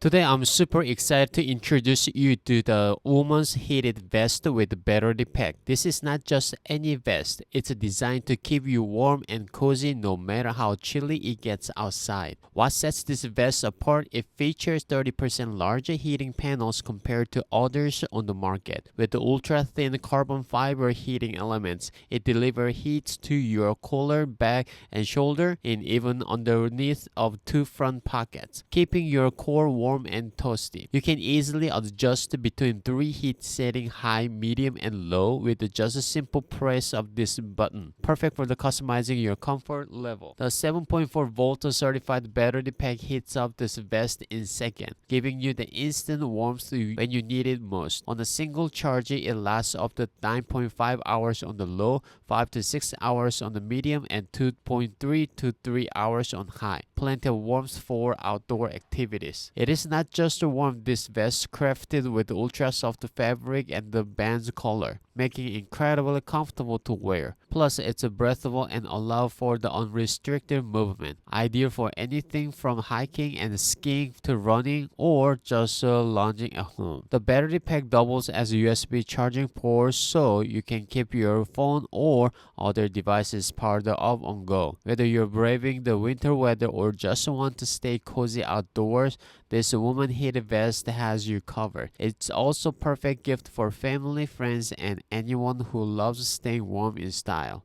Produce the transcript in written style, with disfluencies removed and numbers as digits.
Today, I'm super excited to introduce you to the woman's heated vest with battery pack. This is not just any vest, it's designed to keep you warm and cozy no matter how chilly it gets outside. What sets this vest apart? It features 30% larger heating panels compared to others on the market. With the ultra-thin carbon fiber heating elements, it delivers heat to your collar, back, and shoulder, and even underneath of two front pockets, keeping your core warm and toasty. You can easily adjust between three heat settings: high, medium, and low with just a simple press of this button. Perfect for the customizing your comfort level. The 7.4-volt certified battery pack heats up this vest in seconds, giving you the instant warmth when you need it most. On a single charge, it lasts up to 9.5 hours on the low, 5 to 6 hours on the medium, and 2.3 to 3 hours on high. Plenty of warmth for outdoor activities. It is not just a warm. This vest crafted with ultra soft fabric and the band's color, making it incredibly comfortable to wear. Plus, it's breathable and allow for the unrestricted movement. Ideal for anything from hiking and skiing to running or just lounging at home. The battery pack doubles as a USB charging port, so you can keep your phone or other devices powered up on go. Whether you're braving the winter weather or just want to stay cozy outdoors, this woman heated vest has you covered. It's also perfect gift for family, friends, and anyone who loves staying warm in style.